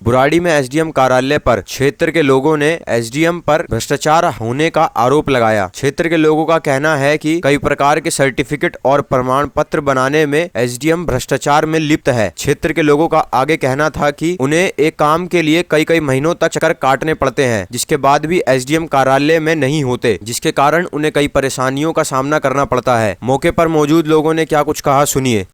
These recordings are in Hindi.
बुराड़ी में एसडीएम कार्यालय पर क्षेत्र के लोगों ने एसडीएम पर भ्रष्टाचार होने का आरोप लगाया। क्षेत्र के लोगों का कहना है कि कई प्रकार के सर्टिफिकेट और प्रमाण पत्र बनाने में एसडीएम भ्रष्टाचार में लिप्त है। क्षेत्र के लोगों का आगे कहना था कि उन्हें एक काम के लिए कई महीनों तक चक्कर काटने पड़ते हैं, जिसके बाद भी एसडीएम कार्यालय में नहीं होते, जिसके कारण उन्हें कई परेशानियों का सामना करना पड़ता है। मौके पर मौजूद लोगों ने क्या कुछ कहा, सुनिए।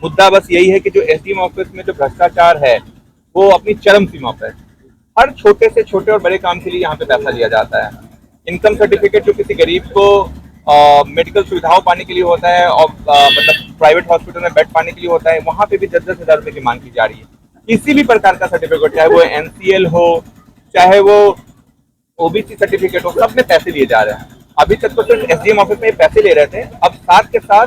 मुद्दा बस यही है कि जो एसडीएम ऑफिस में जो भ्रष्टाचार है वो अपनी चरम सीमा पर है। हर छोटे से छोटे और बड़े काम के लिए यहाँ पे पैसा लिया जाता है। इनकम सर्टिफिकेट जो किसी गरीब को मेडिकल सुविधाओं पाने के लिए होता है और मतलब प्राइवेट हॉस्पिटल में बेड पाने के लिए होता है, वहाँ पे भी 10-10 हजार रुपए की मांग की जा रही है। किसी भी प्रकार का सर्टिफिकेट, चाहे वो एनसीएल हो, चाहे वो ओबीसी सर्टिफिकेट हो, सब में पैसे लिए जा रहे हैं। अभी तक तो सिर्फ एसडीएम ऑफिस में पैसे ले रहे थे, अब साथ के साथ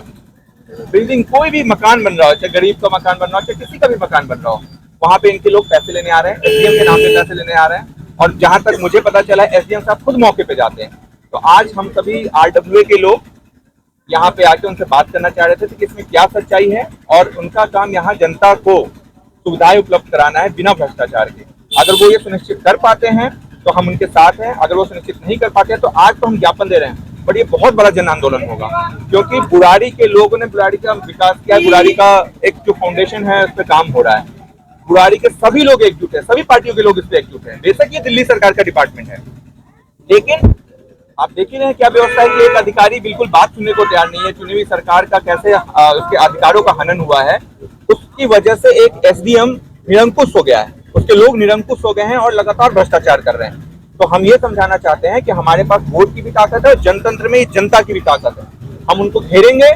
बिल्डिंग, कोई भी मकान बन रहा हो, चाहे गरीब का मकान बन रहा हो, चाहे किसी का भी मकान बन रहा हो, वहाँ पे इनके लोग पैसे लेने आ रहे हैं, एसडीएम के नाम पे पैसे लेने आ रहे हैं। और जहां तक मुझे पता चला है एसडीएम साहब खुद मौके पे जाते हैं। तो आज हम सभी आरडब्ल्यूए के लोग यहाँ पे आके उनसे बात करना चाह रहे थे कि इसमें क्या सच्चाई है, और उनका काम यहाँ जनता को सुविधाएं उपलब्ध कराना है बिना भ्रष्टाचार के। अगर वो ये सुनिश्चित कर पाते हैं तो हम उनके साथ हैं, अगर वो सुनिश्चित नहीं कर पाते हैं तो आज तो हम ज्ञापन दे रहे हैं, बट ये बहुत बड़ा जन आंदोलन होगा, क्योंकि बुराड़ी के लोगों ने बुराड़ी का विकास किया। बुराड़ी का एक जो फाउंडेशन है उस पर काम हो रहा है। बुराड़ी के सभी लोग एकजुट है, सभी पार्टियों के लोग इस पे एकजुट हैं। बेशक ये दिल्ली सरकार का डिपार्टमेंट है, लेकिन आप देख ही रहे हैं क्या व्यवस्था है कि एक अधिकारी बिल्कुल बात सुनने को तैयार नहीं है। चुनी हुई सरकार का कैसे उसके अधिकारों का हनन हुआ है, उसकी वजह से एक एसडीएम निरंकुश हो गया है, उसके लोग निरंकुश हो गए हैं और लगातार भ्रष्टाचार कर रहे हैं। तो हम ये समझाना चाहते हैं कि हमारे पास वोट की भी ताकत है और जनतंत्र में जनता की भी ताकत है। हम उनको घेरेंगे।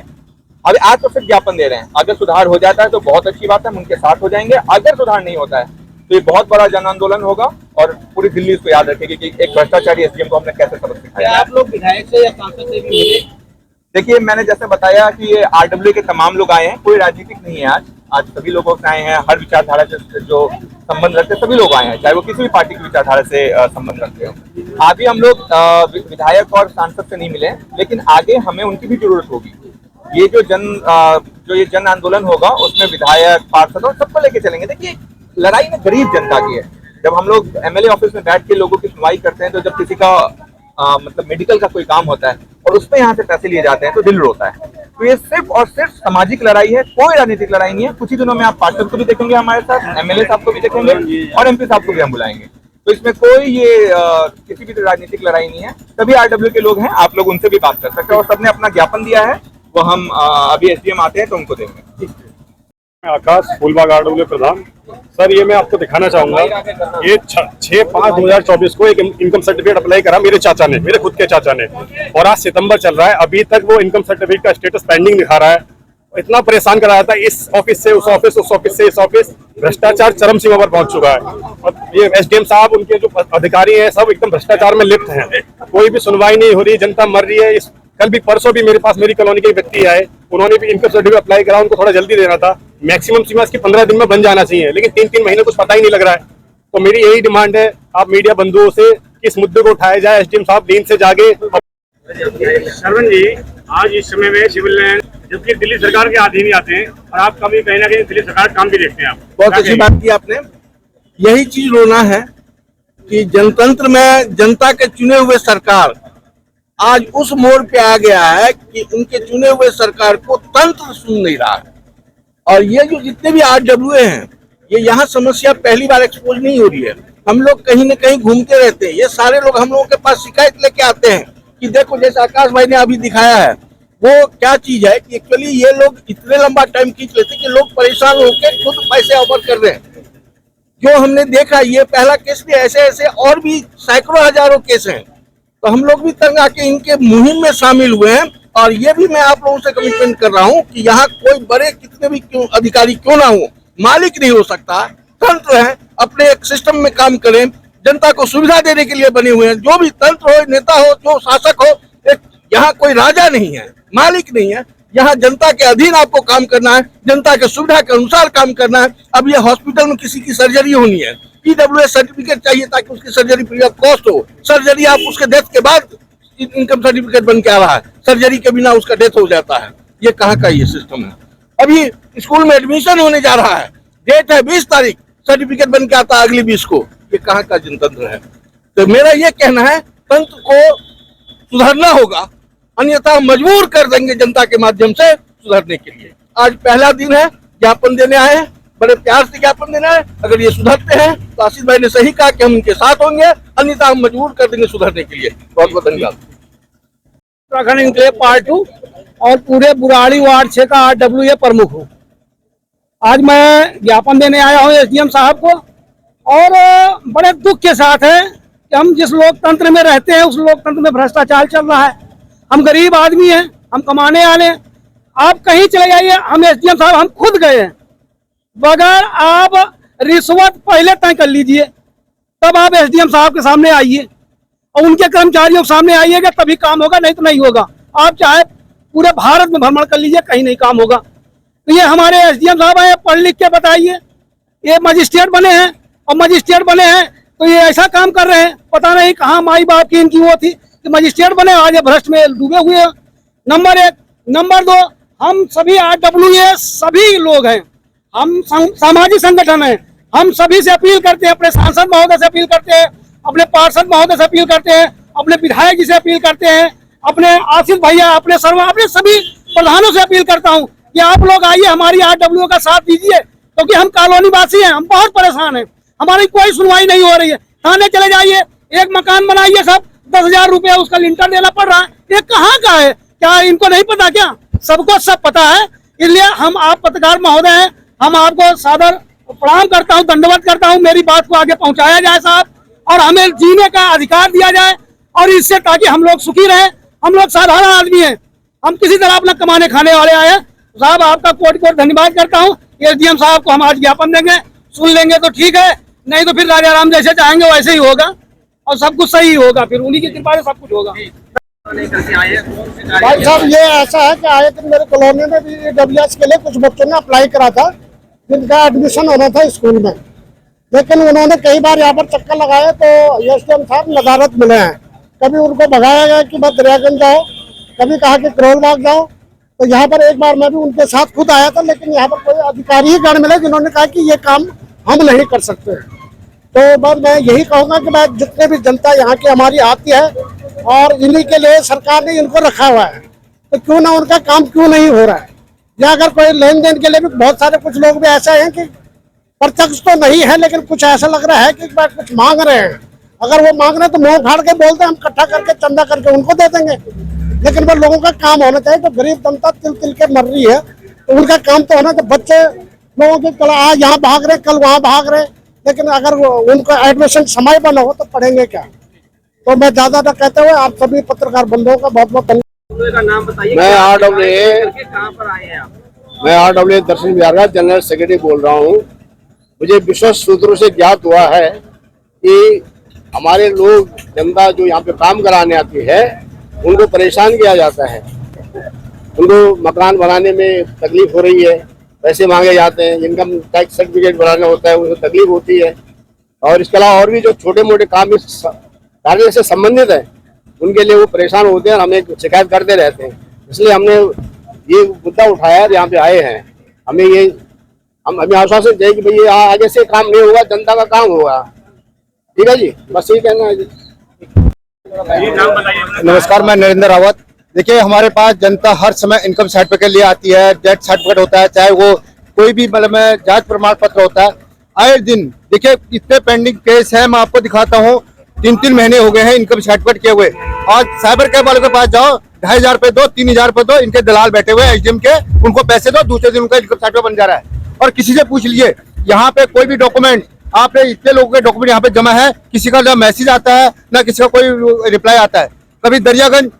अभी आज तो सिर्फ ज्ञापन दे रहे हैं, अगर सुधार हो जाता है तो बहुत अच्छी बात है, हम उनके साथ हो जाएंगे। अगर सुधार नहीं होता है तो ये बहुत बड़ा जन आंदोलन होगा और पूरी दिल्ली इसको याद रखेगी कि एक भ्रष्टाचारी एसडीएम को हमने कैसे सबक सिखाया। आप लोग विधायक से या सांसद से भी मिले? देखिए, मैंने जैसे बताया कि ये आरडब्ल्यू के तमाम लोग आए हैं, कोई राजनीतिक नहीं है। आज सभी लोगों से आए हैं, हर विचारधारा से जो संबंध रखते हैं सभी लोग आए हैं, चाहे वो किसी भी पार्टी की विचारधारा से संबंध रखते हो। अभी हम लोग विधायक और सांसद से नहीं मिले, लेकिन आगे हमें उनकी भी जरूरत होगी। ये जो जन आंदोलन होगा उसमें विधायक, पार्षद और सबको लेके चलेंगे। देखिए, लड़ाई में गरीब जनता की है। जब हम लोग एमएलए ऑफिस में बैठ के लोगों की सुनवाई करते हैं, तो जब किसी का मतलब मेडिकल का कोई काम होता है और उसमें यहाँ से पैसे लिए जाते हैं तो दिल रोता है। तो ये सिर्फ और सिर्फ सामाजिक लड़ाई है, कोई राजनीतिक लड़ाई नहीं है। कुछ ही दिनों में आप पार्षद को भी देखेंगे हमारे साथ, एमएलए साहब को भी देखेंगे और एमपी साहब को भी हम बुलाएंगे। तो इसमें कोई ये किसी भी राजनीतिक लड़ाई नहीं है। सभी आरडब्ल्यू के लोग हैं, आप लोग उनसे भी बात कर सकते हैं और सबने अपना ज्ञापन दिया है, वो हम अभी एसडीएम आते हैं तो उनको देंगे। आकाश, फूलबाग आरडब्ल्यू प्रधान। सर, ये मैं आपको दिखाना चाहूंगा, ये 6/5/2024 को एक इनकम सर्टिफिकेट अप्लाई करा मेरे चाचा ने, मेरे खुद के चाचा ने, और आज सितंबर चल रहा है, अभी तक वो इनकम सर्टिफिकेट का स्टेटस पेंडिंग दिखा रहा है। इतना परेशान करा रहा था, इस ऑफिस से उस ऑफिस, उस ऑफिस से इस ऑफिस। भ्रष्टाचार चरम सीमा पर पहुंच चुका है और ये एसडीएम साहब, उनके जो अधिकारी हैं, सब एकदम भ्रष्टाचार में लिप्त हैं। कोई भी सुनवाई नहीं हो रही, जनता मर रही है। कल भी परसों भी मेरे पास मेरी कॉलोनी के व्यक्ति आए, उन्होंने भी इनकम सर्टिफिकेट अप्लाई करा, उनको थोड़ा जल्दी देना था। मैक्सिमम सीमा इसकी 15 दिन में बन जाना चाहिए, लेकिन 3-3 महीने कुछ पता ही नहीं लग रहा है। तो मेरी यही डिमांड है, आप मीडिया बंधुओं से इस मुद्दे को उठाया जाए, एसडीएम साहब नींद से जागे। श्रवण जी, आज इस समय में सिविल लाइन जबकि दिल्ली सरकार के अधीन ही आते हैं, और आप कभी कहीं ना कहीं दिल्ली सरकार काम भी देखते हैं। आप बहुत अच्छी बात की आपने। यही चीज रोना है कि जनतंत्र में जनता के चुने हुए सरकार आज उस मोड़ पे आ गया है कि उनके चुने हुए सरकार को तंत्र सुन नहीं रहा है। और ये जो जितने भी आरडब्ल्यू हैं, ये यहाँ समस्या पहली बार एक्सपोज नहीं हो रही है। हम लोग कहीं न कहीं घूमते रहते हैं, ये सारे लोग हम लोगों के पास शिकायत लेके आते हैं कि देखो, जैसे आकाश भाई ने अभी दिखाया है, वो क्या चीज है कि एक्चुअली ये लोग इतने लंबा टाइम खींच लेते कि लोग परेशान होकर खुद पैसे ऑफर कर रहे हैं। जो हमने देखा, ये पहला केस भी, ऐसे ऐसे और भी सैकड़ों हजारों केस हैं। तो हम लोग भी तंग आके इनके मुहिम में शामिल हुए हैं। और ये भी मैं आप लोगों से कमिटमेंट कर रहा हूं कि यहाँ कोई बड़े कितने भी अधिकारी क्यों ना हो, मालिक नहीं हो सकता, तंत्र है, अपने एक सिस्टम में काम करें, जनता को सुविधा देने के लिए बने हुए हैं। जो भी तंत्र हो, नेता हो, जो शासक हो, यहाँ कोई राजा नहीं है, मालिक नहीं है। यहाँ जनता के अधीन आपको काम करना है, जनता के सुविधा के अनुसार काम करना है। अब ये हॉस्पिटल में किसी की सर्जरी होनी है, ईडब्ल्यूएस सर्टिफिकेट चाहिए ताकि उसकी सर्जरी फ्री ऑफ कॉस्ट हो। सर्जरी आप उसके डेथ के बाद इनकम सर्टिफिकेट बन के आ रहा है, सर्जरी के बिना उसका डेथ हो जाता है। ये कहाँ का ये सिस्टम है? अभी स्कूल में एडमिशन होने जा रहा है, डेट है 20 तारीख, सर्टिफिकेट बन के आता अगली 20 को। ये कहाँ का जनतंत्र है? तो मेरा ये कहना है तंत्र को सुधारना होगा, अन्यथा मजबूर कर देंगे जनता के माध्यम से सुधारने के लिए। आज पहला दिन है, ज्ञापन देने आए हैं, बड़े प्यार से ज्ञापन देना है। अगर ये सुधरते हैं तो आशीष भाई ने सही कहा कि हम उनके साथ होंगे, अन्यथा हम मजबूर कर देंगे सुधरने के लिए। बहुत बहुत धन्यवाद। उत्तराखंड इनक्लेव पार्ट 2 और पूरे बुराड़ी वार्ड 6 का RWA प्रमुख हूँ। आज मैं ज्ञापन देने आया हूँ SDM साहब को, और बड़े दुख के साथ है कि हम जिस लोकतंत्र में रहते हैं उस लोकतंत्र में भ्रष्टाचार चल रहा है। हम गरीब आदमी हैं, हम कमाने वाले हैं। आप कहीं चले जाइए, हम SDM साहब हम खुद गए हैं, बगैर आप रिश्वत पहले तय कर लीजिए, तब आप SDM साहब के सामने आइए और उनके कर्मचारियों के सामने आइएगा, तभी काम होगा, नहीं तो नहीं होगा। आप चाहे पूरे भारत में भ्रमण कर लीजिए, कहीं नहीं काम होगा। तो ये हमारे SDM साहब हैं, पढ़ लिख के बताइए। ये मजिस्ट्रेट बने हैं, और मजिस्ट्रेट बने हैं तो ये ऐसा काम कर रहे हैं, पता नहीं कहाँ माई बाप की इनकी वो थी कि मजिस्ट्रेट बने, आज ये भ्रष्ट में डूबे हुए हैं। नंबर 1। नंबर 2, हम सभी RWA सभी लोग हैं, हम सामाजिक संगठन हैं। हम सभी से अपील करते हैं, अपने सांसद महोदय से अपील करते हैं, अपने पार्षद महोदय से अपील करते हैं, अपने विधायक जी से अपील करते हैं, अपने आशीष भैया, अपने सभी प्रधानों से अपील करता हूँ कि आप लोग आइए, हमारी RWA का साथ दीजिए, क्योंकि हम कॉलोनी वासी हैं, हम बहुत परेशान हैं, हमारी कोई सुनवाई नहीं हो रही है। थाने चले जाइए, एक मकान बनाइए, सब 10,000 रुपया उसका लिंटर देना पड़ रहा है। ये कहाँ का है? क्या इनको नहीं पता क्या? सबको सब पता है। इसलिए हम, आप पत्रकार महोदय हैं, हम आपको सादर प्रणाम करता हूँ, दंडवत करता हूँ। मेरी बात को आगे पहुँचाया जाए साहब, और हमें जीने का अधिकार दिया जाए, और इससे ताकि हम लोग सुखी रहें। हम लोग साधारण आदमी हैं, हम किसी तरह अपना कमाने खाने वाले आए हैं। साहब आपका कोटि कोटि धन्यवाद करता हूँ। SDM साहब को हम आज ज्ञापन देंगे, सुन लेंगे तो ठीक है, नहीं तो फिर राजा राम जैसे चाहेंगे वैसे ही होगा, और सब कुछ सही होगा, फिर उन्हीं की कृपा से सब कुछ होगा। भाई साहब ये ऐसा है कि आए दिन मेरे कॉलोनी में भी EWS के लिए कुछ बच्चों ने अप्लाई करा था, जिनका एडमिशन होना था स्कूल में, लेकिन उन्होंने कई बार यहाँ पर चक्कर लगाए तो SDM साहब नदारत मिले हैं। कभी उनको भगाया गया कि बस दरियागंज जाओ, कभी कहा कि करोल बाग जाओ। तो यहाँ पर एक बार मैं भी उनके साथ खुद आया था, लेकिन यहाँ पर कोई अधिकारी ही गण मिले जिन्होंने कहा कि ये काम हम नहीं कर सकते। तो बस मैं यही कहूँगा कि मैं जितने भी जनता यहाँ की हमारी आती है, और इन्हीं के लिए सरकार ने इनको रखा हुआ है, तो क्यों ना उनका काम क्यों नहीं हो रहा है? या अगर कोई लेन देन के लिए भी बहुत सारे कुछ लोग भी ऐसे हैं कि प्रत्यक्ष तो नहीं है, लेकिन कुछ ऐसा लग रहा है कि कुछ मांग रहे हैं। अगर वो मांग रहे हैं तो मुंह फाड़ के बोलते हैं, हम इकट्ठा करके चंदा करके उनको दे देंगे, लेकिन वो लोगों का काम होना चाहिए। तो गरीब जनता तिल तिल के मर रही है, तो उनका काम तो होना। तो बच्चे लोगों के कल आज यहाँ भाग रहे, कल वहाँ भाग रहे, लेकिन अगर उनका एडमिशन समय बना हो तो पढ़ेंगे क्या? तो मैं ज्यादा न कहते हुए आप सभी पत्रकार बंधुओं का बहुत बहुत धन्यवाद। नाम बताइए। मैं कहाँ पर आए हैं आप? मैं RWA दक्षिण बिहार का जनरल सेक्रेटरी बोल रहा हूँ। मुझे विश्वस्त सूत्रों से ज्ञात हुआ है कि हमारे लोग, जनता जो यहाँ पे काम कराने आती है, उनको परेशान किया जाता है। उनको मकान बनाने में तकलीफ हो रही है, पैसे मांगे जाते हैं, इनकम टैक्स सर्टिफिकेट बनाना होता है, उनको तकलीफ होती है। और इसके अलावा और भी जो छोटे मोटे काम इस कार्य से संबंधित है, उनके लिए वो परेशान होते हैं और हमें शिकायत करते रहते हैं। इसलिए हमने ये मुद्दा उठाया, यहाँ पे आए हैं। हमें आश्वासन चाहिए कि भाई यहाँ आगे से काम नहीं होगा, जनता का काम होगा। ठीक है जी, बस यही कहना है जी। नमस्कार, मैं नरेंद्र रावत। देखिए, हमारे पास जनता हर समय इनकम सर्टिफिकेट लिए आती है, डेथ सर्टिफिकेट होता है, चाहे वो कोई भी मतलब जांच प्रमाण पत्र होता है। आए दिन देखिए इतने पेंडिंग केस है, मैं आपको दिखाता हूँ। 3-3 महीने हो गए हैं इनकम सर्टिफिकेट किए हुए। आज साइबर कैब वालों के पास जाओ, 2,500 रुपए दो, 3,000 रुपए दो, इनके दलाल बैठे हुए SDM के, उनको पैसे दो, दूसरे दिन उनका इनकम सर्टिफिकेट बन जा रहा है। और किसी से पूछ लीजिए, यहाँ पे कोई भी डॉक्यूमेंट, आपने इतने लोगों के डॉक्यूमेंट यहाँ पे जमा है, किसी का ना मैसेज आता है ना किसी का कोई रिप्लाई आता है। कभी दरियागंज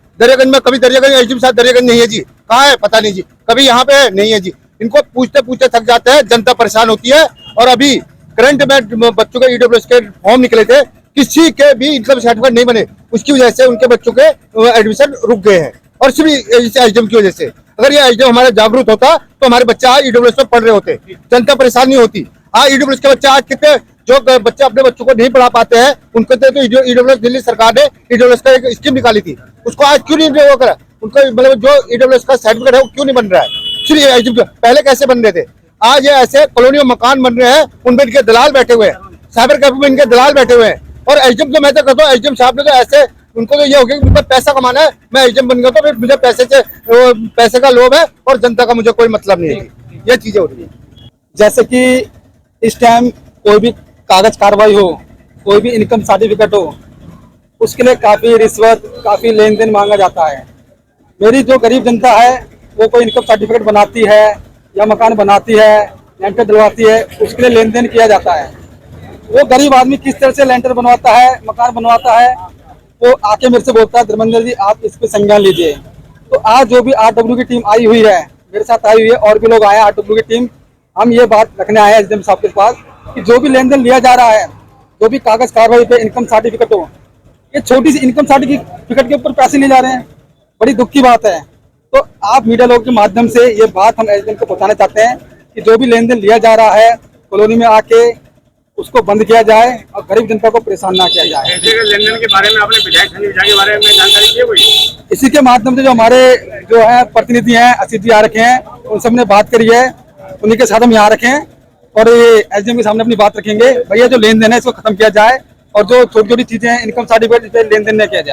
में, कभी दरियागंज SDM साहब दरियागंज नहीं है जी, कहाँ है पता नहीं जी, कभी यहाँ पे नहीं है जी। इनको पूछते पूछते थक जाते हैं, जनता परेशान होती है। और अभी करंट में बच्चों के EWS के फॉर्म निकले थे, किसी के भी इनकम सर्टिफिकेट नहीं बने, उसकी वजह से उनके बच्चों के एडमिशन रुक गए हैं, और सिर्फ SDM की वजह से। अगर ये SDM हमारा जागरूक होता तो हमारे बच्चे आज EWS में पढ़ रहे होते, जनता परेशान नहीं होती। आज EWS के बच्चे, आज कितने जो बच्चे अपने बच्चों को नहीं पढ़ा पाते हैं, उनको तो EWS दिल्ली सरकार ने EWS का एक स्कीम निकाली थी, उसको आज क्यों नहीं वो करा? उनको मतलब जो EWS का सर्टिफिकेट है वो क्यों नहीं बन रहा है? सिर्फ SDM पहले कैसे बन रहे थे? आज ये ऐसे कॉलोनियों मकान बन रहे हैं, उनमें इनके दलाल बैठे हुए हैं, साइबर कैफे में इनके दलाल बैठे हुए हैं। और एसडीएम को मैं तो कहता हूँ, एसडीएम साहब ने तो ऐसे, उनको तो ये हो गया कि मुझे पैसा कमाना है, मैं एसडीएम बन गया तो फिर मुझे पैसे का लोभ है और जनता का मुझे कोई मतलब नहीं है। ये चीजें हो रही है। जैसे कि इस टाइम कोई भी कागज कार्रवाई हो, कोई भी इनकम सर्टिफिकेट हो, उसके लिए काफी रिश्वत, काफी लेन देन मांगा जाता है। मेरी जो गरीब जनता है वो कोई इनकम सर्टिफिकेट बनाती है या मकान बनाती है, लेंटर डलवाती है, उसके लिए लेन देन किया जाता है। वो गरीब आदमी किस तरह से लेंटर बनवाता है, मकान बनवाता है, वो आके मेरे से बोलता है धर्मेंद्र जी आप इस पे संज्ञान लीजिए। तो आज जो भी RW की टीम आई हुई है, मेरे साथ आई हुई है, और भी लोग आए हैं RW की टीम, हम ये बात रखने आए हैं एसडीएम साहब के पास कि जो भी लेन देन लिया जा रहा है, जो भी कागज कार्रवाई पे इनकम सर्टिफिकेट हो, ये छोटी सी इनकम सर्टिफिकेट के ऊपर पैसे ले जा रहे हैं। बड़ी दुख की बात है। तो आप मीडिया लोगों के माध्यम से ये बात हम एसडीएम को पहुंचाना चाहते हैं कि जो भी लेन देन लिया जा रहा है कॉलोनी में आके, उसको बंद किया जाए और गरीब जनता को परेशान ना किया जाए। ऐसे के लेन देन के बारे में आपने विधायक के बारे में जानकारी दी है कोई? इसी के माध्यम से जो हमारे जो है प्रतिनिधि हैं, असित जी आ रखे हैं, उन सब ने बात करी है, उन्हीं के साथ हम यहाँ रखे हैं और ये एसडीएम के सामने अपनी बात रखेंगे। भैया जो लेन देन है इसको खत्म किया जाए और जो छोटी छोटी चीजें हैं इनकम सर्टिफिकेट लेन देन न किया जाए।